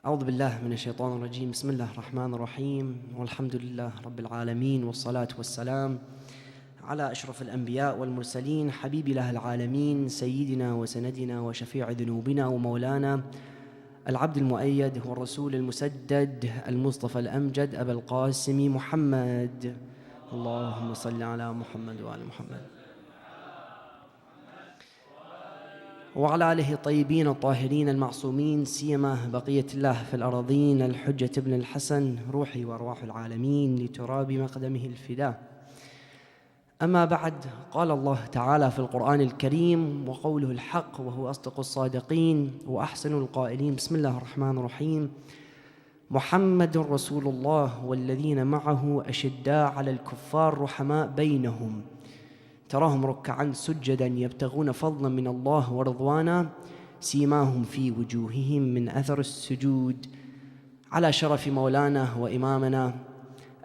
أعوذ بالله من الشيطان الرجيم. بسم الله الرحمن الرحيم، والحمد لله رب العالمين، والصلاة والسلام على أشرف الأنبياء والمرسلين، حبيب إله العالمين، سيدنا وسندنا وشفيع ذنوبنا ومولانا العبد المؤيد والرسول المسدد المصطفى الأمجد أبا القاسم محمد. اللهم صل على محمد وآل محمد وعلى آله الطيبين الطاهرين المعصومين، سيما بقية الله في الأراضين، الحجة ابن الحسن، روحي وأرواح العالمين لتراب مقدمه الفداء. أما بعد، قال الله تعالى في القرآن الكريم: وقوله الحق وهو أصدق الصادقين وأحسن القائلين. بسم الله الرحمن الرحيم. محمد رسول الله والذين معه أشداء على الكفار رحماء بينهم تراهم ركعا سجدا يبتغون فضلا من الله ورضوانا سيماهم في وجوههم من أثر السجود. على شرف مولانا وإمامنا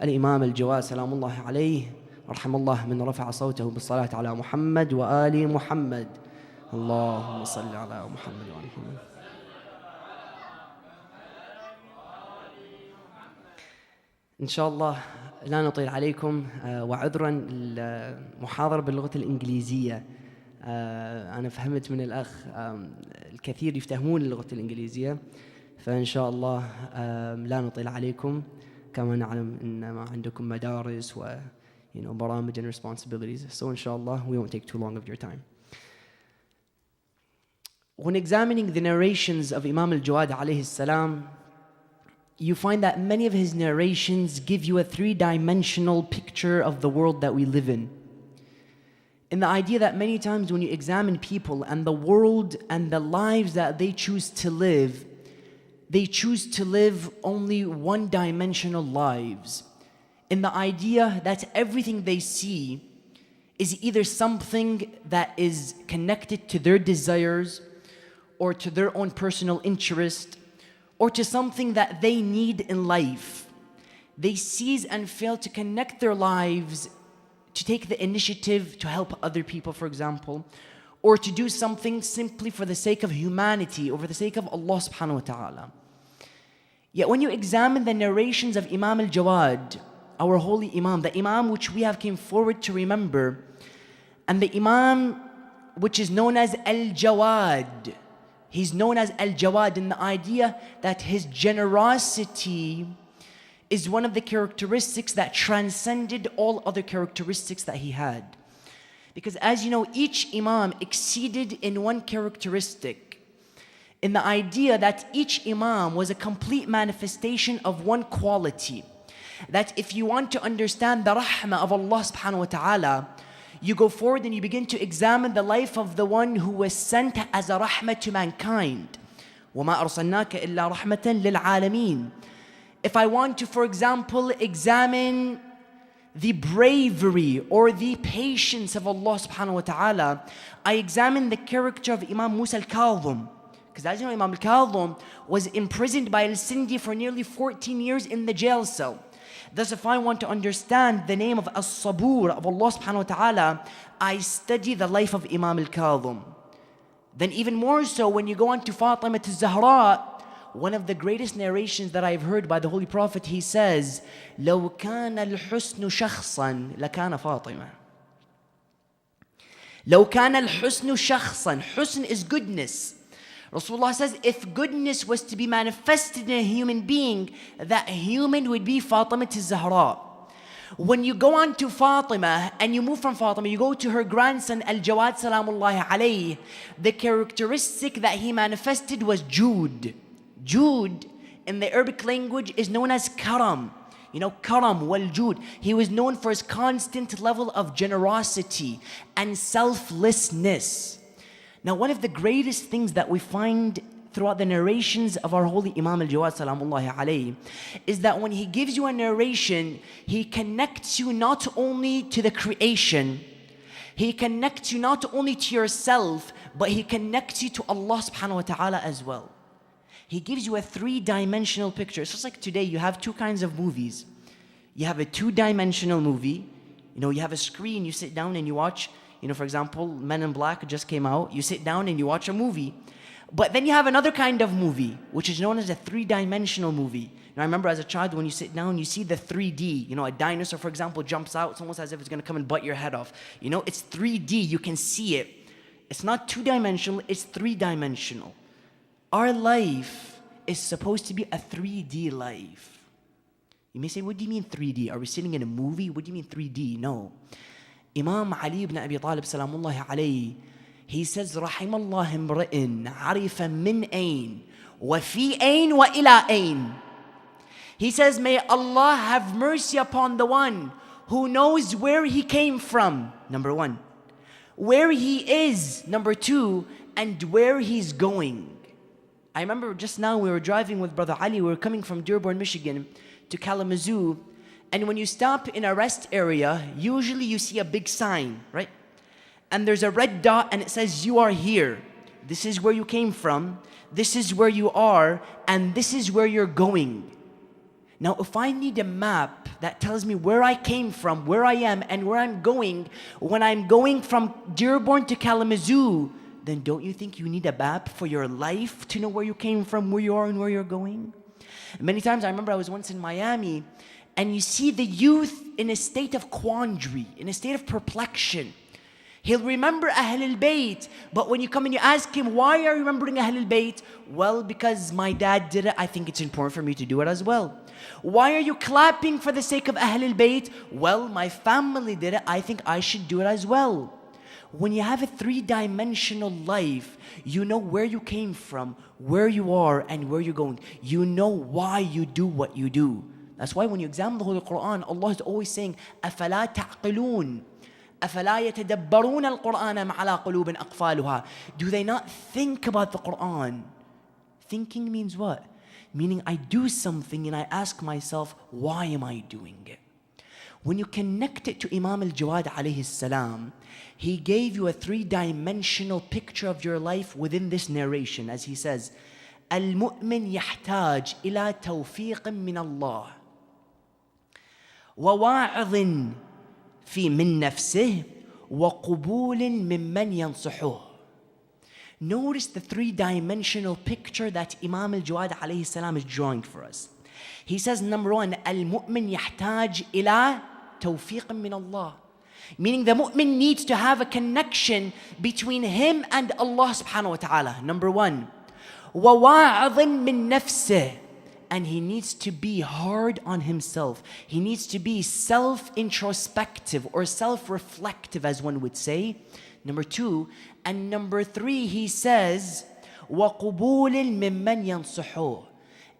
الإمام الجواد سلام الله عليه، رحم الله من رفع صوته بالصلاة على محمد وآل محمد. اللهم صل على محمد وآل محمد. إن شاء الله لا نطيل عليكم، وعذرا المحاضرة باللغة الإنجليزية. أنا فهمت من الأخ الكثير يفتهمون اللغة الإنجليزية، فإن شاء الله لا نطيل عليكم، كما نعلم أن ما عندكم مدارس و برامج and responsibilities. So inshallah we won't take too long of your time. When examining the narrations of Imam Al-Jawad alayhi salam, you find that many of his narrations give you a three-dimensional picture of the world that we live in. And the idea that many times when you examine people and the world and the lives that they choose to live, they choose to live only one-dimensional lives. In the idea that everything they see is either something that is connected to their desires or to their own personal interest or to something that they need in life. They seize and fail to connect their lives to take the initiative to help other people, for example, or to do something simply for the sake of humanity or for the sake of Allah subhanahu wa ta'ala. Yet when you examine the narrations of Imam Al-Jawad, our holy Imam, the Imam which we have came forward to remember, and the Imam which is known as Al-Jawad. He's known as Al-Jawad in the idea that his generosity is one of the characteristics that transcended all other characteristics that he had. Because as you know, each Imam exceeded in one characteristic, in the idea that each Imam was a complete manifestation of one quality. That if you want to understand the rahmah of Allah subhanahu wa ta'ala, you go forward and you begin to examine the life of the one who was sent as a rahmah to mankind. وَمَا أَرْسَلْنَاكَ إِلَّا رَحْمَةً لِلْعَالَمِينَ. If I want to, for example, examine the bravery or the patience of Allah subhanahu wa ta'ala, I examine the character of Imam Musa al-Kadhim. Because as you know, Imam al-Kadhim was imprisoned by Al-Sindi for nearly 14 years in the jail cell. Thus, if I want to understand the name of As-Sabur, of Allah subhanahu wa ta'ala, I study the life of Imam Al-Kadhim. Then even more so, when you go on to Fatima al-Zahra, one of the greatest narrations that I've heard by the Holy Prophet, he says, لَوْ كَانَ الْحُسْنُ شَخْصًا لَكَانَ فَاطِمَةً. لَوْ كَانَ الْحُسْنُ شَخْصًا. Husn is goodness. Rasulullah says, if goodness was to be manifested in a human being, that human would be Fatima al-Zahra. When you go on to Fatima and you move from Fatima, you go to her grandson Al-Jawad salamullahi alayhi, the characteristic that he manifested was Jud. Jud in the Arabic language is known as Karam. You know, Karam wal Jud. He was known for his constant level of generosity and selflessness. Now, one of the greatest things that we find throughout the narrations of our holy Imam Al-Jawad salamullahi alayhi is that when he gives you a narration, he connects you not only to the creation, he connects you not only to yourself, but he connects you to Allah subhanahu wa ta'ala as well. He gives you a three-dimensional picture. It's just like today, you have two kinds of movies. You have a two-dimensional movie. You have a screen, you sit down and you watch. For example, Men in Black just came out. You sit down and you watch a movie. But then you have another kind of movie, which is known as a three-dimensional movie. Now, I remember as a child, when you sit down, you see the 3D. You know, a dinosaur, for example, jumps out. It's almost as if it's going to come and butt your head off. You know, it's 3D. You can see it. It's not two-dimensional. It's three-dimensional. Our life is supposed to be a 3D life. You may say, what do you mean 3D? Are we sitting in a movie? What do you mean 3D? No. Imam Ali ibn Abi Talib, salamullahi alayhi, he says, رحم الله امرئ عرف من أين وفي أين وإلى أين. He says, may Allah have mercy upon the one who knows where he came from, number one, where he is, number two, and where he's going. I remember just now we were driving with Brother Ali, we were coming from Dearborn, Michigan to Kalamazoo, and when you stop in a rest area, usually you see a big sign, right? And there's a red dot and it says, you are here. This is where you came from, this is where you are, and this is where you're going. Now, if I need a map that tells me where I came from, where I am, and where I'm going, when I'm going from Dearborn to Kalamazoo, then don't you think you need a map for your life to know where you came from, where you are, and where you're going? Many times, I remember I was once in Miami, and you see the youth in a state of quandary, in a state of perplexion. He'll remember Ahlul Bayt, but when you come and you ask him, why are you remembering Ahlul Bayt? Well, because my dad did it, I think it's important for me to do it as well. Why are you clapping for the sake of Ahlul Bayt? Well, my family did it, I think I should do it as well. When you have a three-dimensional life, you know where you came from, where you are, and where you're going. You know why you do what you do. That's why when you examine the Holy Quran, Allah is always saying, أَفَلَا تَعْقِلُونَ أَفَلَا يَتَدَبَّرُونَ الْقُرْآنَ مَعَلَى قُلُوبٍ أَقْفَالُهَا. Do they not think about the Quran? Thinking means what? Meaning I do something and I ask myself, why am I doing it? When you connect it to Imam Al-Jawad alayhi salam, he gave you a three-dimensional picture of your life within this narration, as he says, الْمُؤْمِنْ يَحْتَاج إِلَى تَوْفِيقٍ مِّنَ اللَّهِ وَوَاعِظٍ في من نفسه وقبول ممن ينصحه. Notice the three-dimensional picture that Imam Al-Jawad alayhi salam is drawing for us. He says, number one, المؤمن يحتاج إلى توفيق من الله. Meaning the mu'min needs to have a connection between him and Allah subhanahu wa ta'ala. Number one, وواعظ من نفسه. And he needs to be hard on himself. He needs to be self-introspective or self-reflective, as one would say. Number two. And number three, he says, وَقُبُولٍ مِّمَّنْ يَنْصُحُهُ.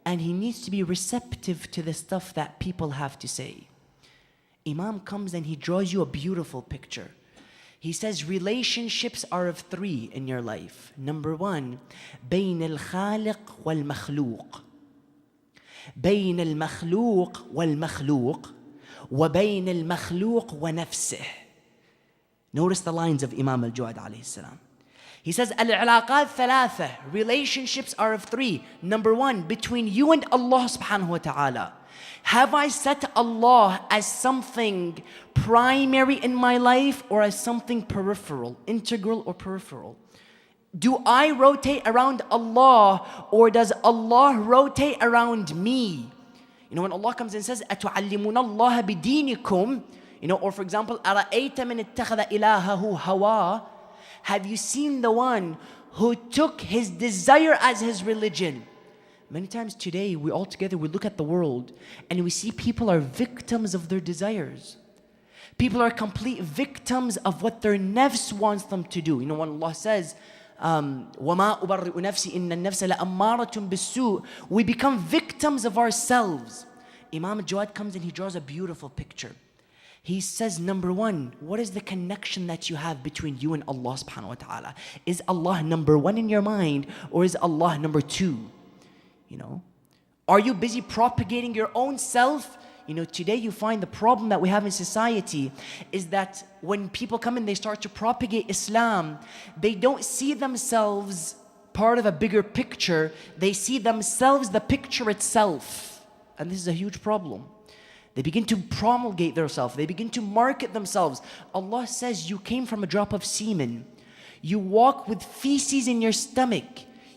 And he needs to be receptive to the stuff that people have to say. Imam comes and he draws you a beautiful picture. He says relationships are of three in your life. Number one, بين الخالق والمخلوق. بين المخلوق والمخلوق وبين المخلوق ونفسه. Notice the lines of Imam Al-Jawad alayhi salam. He says, العلاقات ثلاثة. Relationships are of three. Number one, between you and Allah subhanahu wa ta'ala. Have I set Allah as something primary in my life or as something peripheral, integral or peripheral? Do I rotate around Allah or does Allah rotate around me? You know, when Allah comes and says, أَتُعَلِّمُونَ اللَّهَ بِدِينِكُمْ, you know, or for example, أَرَأَيْتَ مِنِ اتَّخَذَ إِلَهَهُ هَوَى. Have you seen the one who took his desire as his religion? Many times today, we all together, we look at the world and we see people are victims of their desires. People are complete victims of what their nafs wants them to do. You know, when Allah says, وَمَا أُبَرِّئُ نَفْسِي إِنَّ النَّفْسَ لَأَمَّارَةٌ بِالسُّوءِ. We become victims of ourselves. Imam Al-Jawad comes and he draws a beautiful picture. He says, number one, what is the connection that you have between you and Allah subhanahu wa ta'ala? Is Allah number one in your mind or is Allah number two? You know, are you busy propagating your own self? You know, today you find the problem that we have in society is that when people come and they start to propagate Islam, they don't see themselves part of a bigger picture. They see themselves the picture itself. And this is a huge problem. They begin to promulgate themselves. They begin to market themselves. Allah says you came from a drop of semen. You walk with feces in your stomach.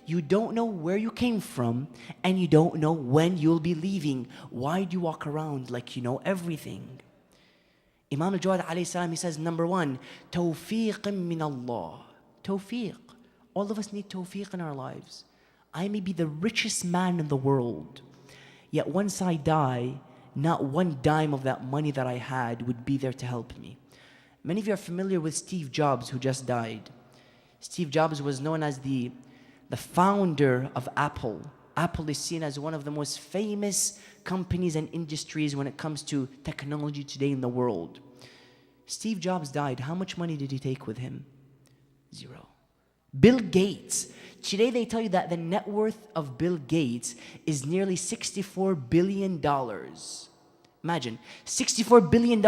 You don't know where you came from, and you don't know when you'll be leaving. Why do you walk around like you know everything? Imam Al-Jawad alayhi salam, he says, number one, tawfiq min Allah. Tawfiq. All of us need tawfiq in our lives. I may be the richest man in the world, yet once I die, not one dime of that money that I had would be there to help me. Many of you are familiar with Steve Jobs, who just died. Steve Jobs was known as the founder of Apple. Apple is seen as one of the most famous companies and industries when it comes to technology today in the world. Steve Jobs died. How much money did he take with him? Zero. Bill Gates. Today they tell you that the net worth of Bill Gates is nearly $64 billion. Imagine, $64 billion.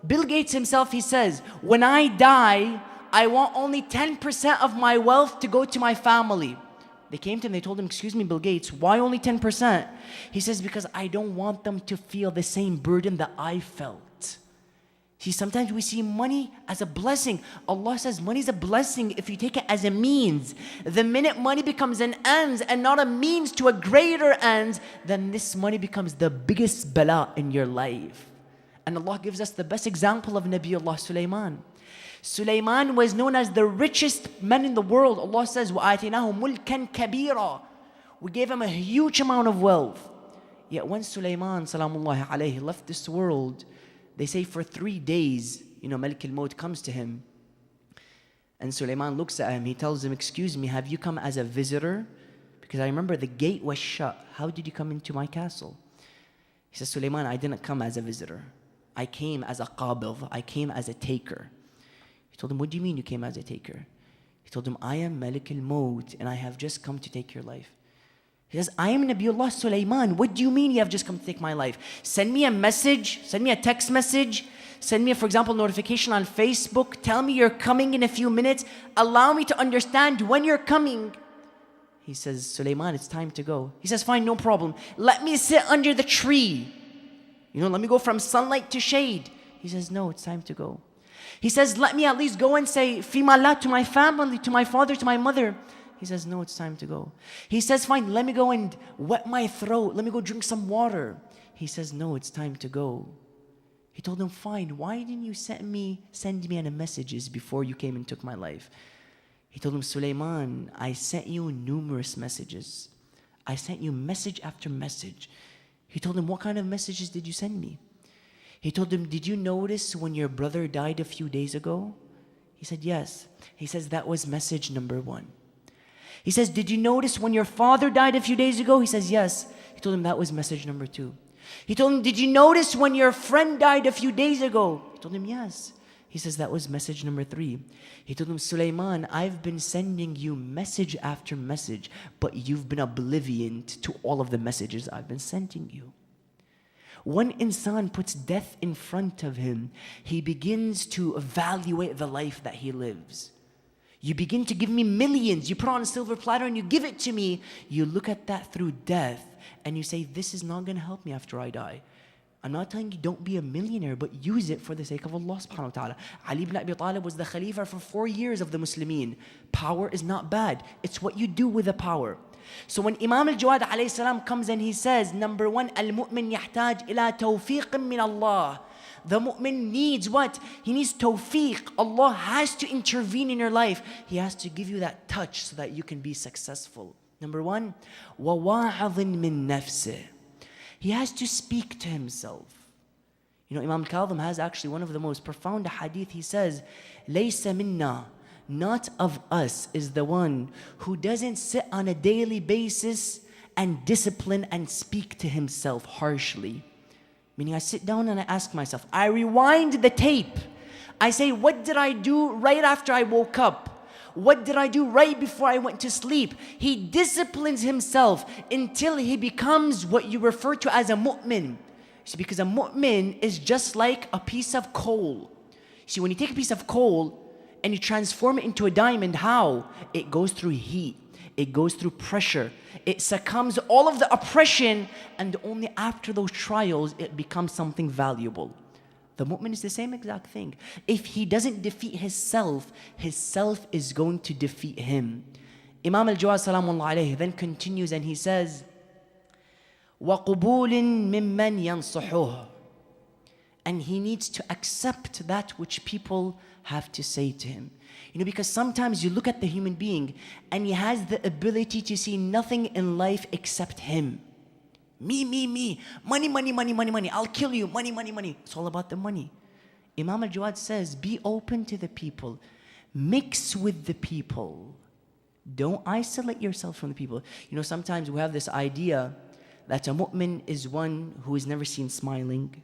Bill Gates himself, he says, when I die, I want only 10% of my wealth to go to my family. They came to him, they told him, excuse me, Bill Gates, why only 10%? He says, because I don't want them to feel the same burden that I felt. See, sometimes we see money as a blessing. Allah says money is a blessing if you take it as a means. The minute money becomes an end and not a means to a greater end, then this money becomes the biggest bala in your life. And Allah gives us the best example of Nabiullah Sulaiman. Sulaiman was known as the richest man in the world. Allah says, وَآتِنَاهُ مُلْكًا كَبِيرًا. We gave him a huge amount of wealth. Yet when Sulaiman, salamullahi alayhi, left this world, they say for 3 days, Malik al-Maut comes to him. And Sulaiman looks at him. He tells him, excuse me, have you come as a visitor? Because I remember the gate was shut. How did you come into my castle? He says, Sulaiman, I didn't come as a visitor. I came as a qabid. I came as a taker. He told him, what do you mean you came as a taker? He told him, I am Malik al-Maut and I have just come to take your life. He says, I am Nabiullah Sulaiman. What do you mean you have just come to take my life? Send me a message, send me a text message, send me, for example, notification on Facebook. Tell me you're coming in a few minutes. Allow me to understand when you're coming. He says, Sulaiman, it's time to go. He says, fine, no problem. Let me sit under the tree. Let me go from sunlight to shade. He says, no, it's time to go. He says, let me at least go and say, Fimallah to my family, to my father, to my mother. He says, no, it's time to go. He says, fine, let me go and wet my throat. Let me go drink some water. He says, no, it's time to go. He told him, fine, why didn't you send me any messages before you came and took my life? He told him, Sulaiman, I sent you numerous messages. I sent you message after message. He told him, what kind of messages did you send me? He told him, did you notice when your brother died a few days ago? He said, yes. He says, that was message number 1. He says, did you notice when your father died a few days ago? He says, yes. He told him that was message number 2. He told him, did you notice when your friend died a few days ago? He told him, yes. He says, that was message number 3. He told him, Sulaiman, I've been sending you message after message, but you've been oblivion to all of the messages I've been sending you. When insan puts death in front of him, he begins to evaluate the life that he lives. You begin to give me millions. You put on a silver platter and you give it to me. You look at that through death and you say, this is not going to help me after I die. I'm not telling you don't be a millionaire, but use it for the sake of Allah subhanahu wa ta'ala. Ali ibn Abi Talib was the Khalifa for 4 years of the Muslimin. Power is not bad. It's what you do with the power. So when Imam Al-Jawad alayhi salam comes and he says, number 1, Al-Mu'min yahtaj ila tawfiq min Allah. The mu'min needs what? He needs tawfiq. Allah has to intervene in your life. He has to give you that touch so that you can be successful. Number 1, وَوَاعَظٍ مِّن نَفْسِهِ. He has to speak to himself. Imam Al-Kadhim has actually one of the most profound hadith. He says, لَيْسَ مِنَّا. Not of us is the one who doesn't sit on a daily basis and discipline and speak to himself harshly. Meaning I sit down and I ask myself, I rewind the tape. I say, what did I do right after I woke up? What did I do right before I went to sleep? He disciplines himself until he becomes what you refer to as a mu'min. See, because a mu'min is just like a piece of coal. See, when you take a piece of coal and you transform it into a diamond, how? It goes through heat. It goes through pressure. It succumbs all of the oppression, and only after those trials, it becomes something valuable. The mu'min is the same exact thing. If he doesn't defeat his self is going to defeat him. Imam Al-Jawad salamullah alayhi then continues and he says, وَقُبُولٍ مِمَّنْ يَنصُحُهُ. And he needs to accept that which people have to say to him. You know, because sometimes you look at the human being and he has the ability to see nothing in life except him. Me. Money. I'll kill you. Money. It's all about the money. Imam Al-Jawad says, be open to the people. Mix with the people. Don't isolate yourself from the people. You know, sometimes we have this idea that a mu'min is one who is never seen smiling.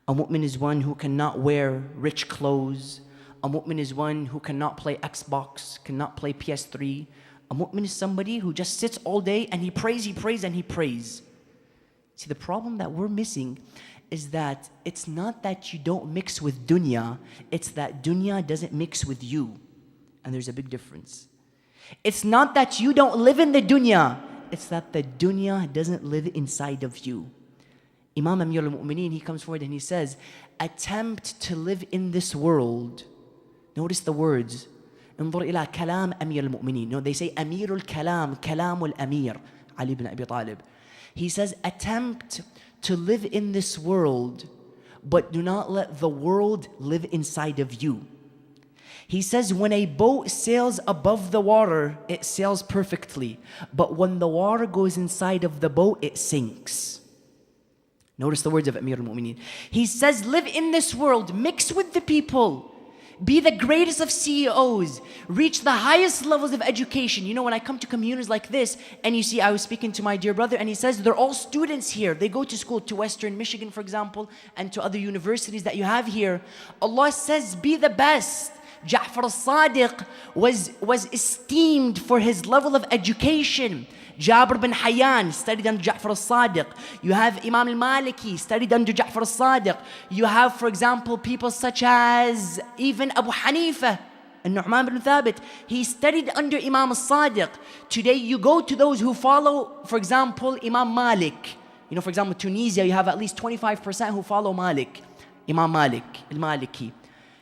A mu'min is one who cannot wear rich clothes. A mu'min is one who cannot play Xbox, cannot play PS3. A mu'min is somebody who just sits all day and he prays. See, the problem that we're missing is that it's not that you don't mix with dunya, it's that dunya doesn't mix with you. And there's a big difference. It's not that you don't live in the dunya, it's that the dunya doesn't live inside of you. Imam Amir al-Mu'mineen, he comes forward and he says, attempt to live in this world. Notice the words. انظر إلى كلام أمير المؤمنين. No, they say أمير الكلام, كلام الأمير, Ali ibn Abi Talib. He says, attempt to live in this world, but do not let the world live inside of you. He says, when a boat sails above the water, it sails perfectly. But when the water goes inside of the boat, it sinks. Notice the words of Amir al-Mu'mineen. He says, live in this world, mix with the people. Be the greatest of CEOs. Reach the highest levels of education. You know, when I come to communities like this, and you see, I was speaking to my dear brother, and he says, they're all students here. They go to school, to Western Michigan, for example, and to other universities that you have here. Allah says, be the best. Ja'far al-Sadiq was esteemed for his level of education. Jabir bin Hayyan studied under Ja'far al-Sadiq. You have Imam al-Maliki studied under Ja'far al-Sadiq. You have, for example, people such as even Abu Hanifa and Nu'man bin Thabit. He studied under Imam al-Sadiq. Today you go to those who follow, for example, Imam Malik. You know, for example, Tunisia, you have at least 25% who follow Malik. Imam Malik, al-Maliki.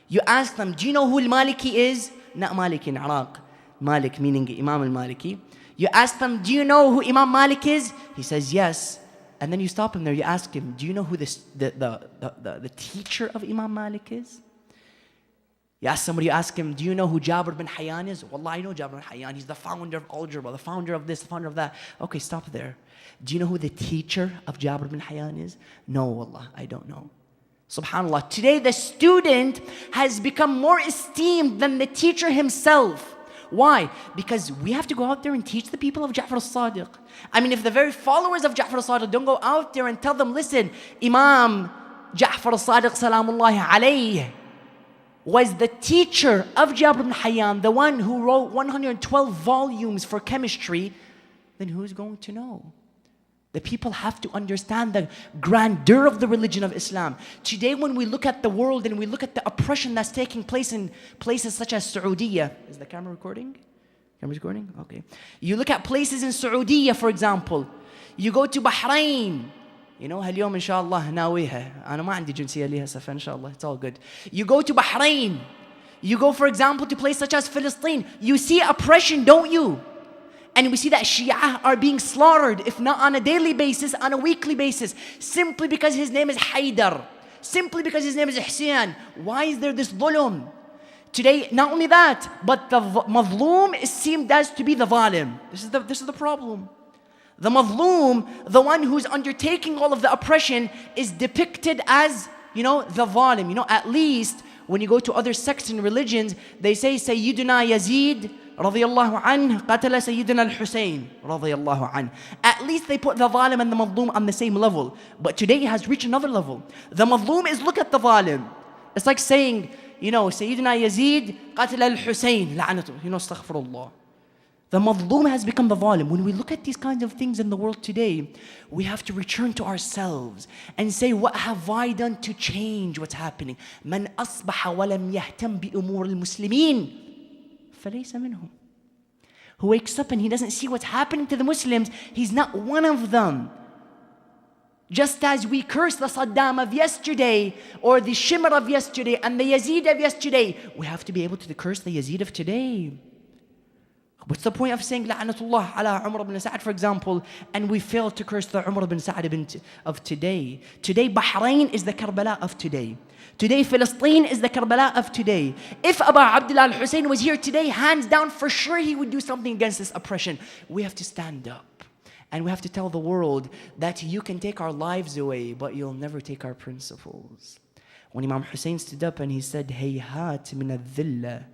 You ask them, do you know who al-Maliki is? Not Malik in Iraq. Malik meaning Imam al-Maliki. You ask them, do you know who Imam Malik is? He says, yes. And then you stop him there, you ask him, do you know who the teacher of Imam Malik is? You ask somebody, you ask him, do you know who Jabir bin Hayyan is? Wallah, I know Jabir bin Hayyan. He's the founder of Al-Jawad, the founder of this, the founder of that. Okay, stop there. Do you know who the teacher of Jabir bin Hayyan is? No, wallah, I don't know. SubhanAllah, today the student has become more esteemed than the teacher himself. Why? Because we have to go out there and teach the people of Ja'far al-Sadiq. I mean, if the very followers of Ja'far al-Sadiq don't go out there and tell them, listen, Imam Ja'far al-Sadiq salamullahi alayhi was the teacher of Jabir bin Hayyan, the one who wrote 112 volumes for chemistry, then who's going to know? The people have to understand the grandeur of the religion of Islam. Today when we look at the world and we look at the oppression that's taking place in places such as Saudi. Is the camera recording? Camera's recording? Okay. You look at places in Saudi, for example. You go to Bahrain. You know, هاليوم إن شاء الله ناويها. أنا ما عندي جنسية ليها إن شاء الله. It's all good. You go to Bahrain. You go, for example, to places such as Palestine. You see oppression, don't you? And we see that Shia are being slaughtered, if not on a daily basis, on a weekly basis, simply because his name is Haydar, simply because his name is Hussein. Why is there this dhulm? Today, not only that, but the mazloom is seen as to be the zalim. This is the problem. The mazloom, the one who's undertaking all of the oppression, is depicted as, you know, the zalim. You know, at least when you go to other sects and religions, they say Sayyiduna Yazid رضي الله عنه قتل سيدنا الحسين رضي الله عنه. At least they put the zalim and the mazloom on the same level. But today it has reached another level. The mazloom is, look at the zalim. It's like saying, you know, Sayyidina Yazid قتل الحسين لعنته. You know, astaghfirullah. The mazloom has become the zalim. When we look at these kinds of things in the world today, we have to return to ourselves and say, what have I done to change what's happening? من أصبح ولم يهتم بأمور المسلمين فليس منهم. Who wakes up and he doesn't see what's happening to the Muslims, he's not one of them. Just as we curse the Saddam of yesterday, or the Shimr of yesterday, and the Yazid of yesterday, we have to be able to curse the Yazid of today. What's the point of saying La'natullah ala Umar ibn Sa'ad, for example, and we fail to curse the Umar ibn Sa'ad of today? Today, Bahrain is the Karbala of today. Today, Palestine is the Karbala of today. If Abu Abdullah al-Hussein was here today, hands down, for sure he would do something against this oppression. We have to stand up. And we have to tell the world that you can take our lives away, but you'll never take our principles. When Imam Hussein stood up and he said, Hayhat min al-dhilla,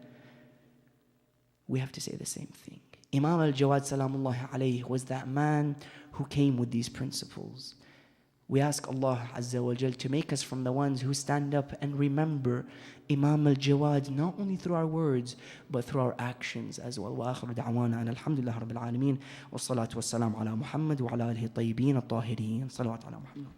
we have to say the same thing. Imam Al-Jawad salamullahi alayhi was that man who came with these principles. We ask Allah Azza wa Jal to make us from the ones who stand up and remember Imam Al-Jawad not only through our words but through our actions as well. Wa akhiru da'wana and alhamdulillah rabbil alameen wa salatu wa salam ala Muhammad wa ala alihi tayyibin at-tahirin. Salawat ala Muhammad.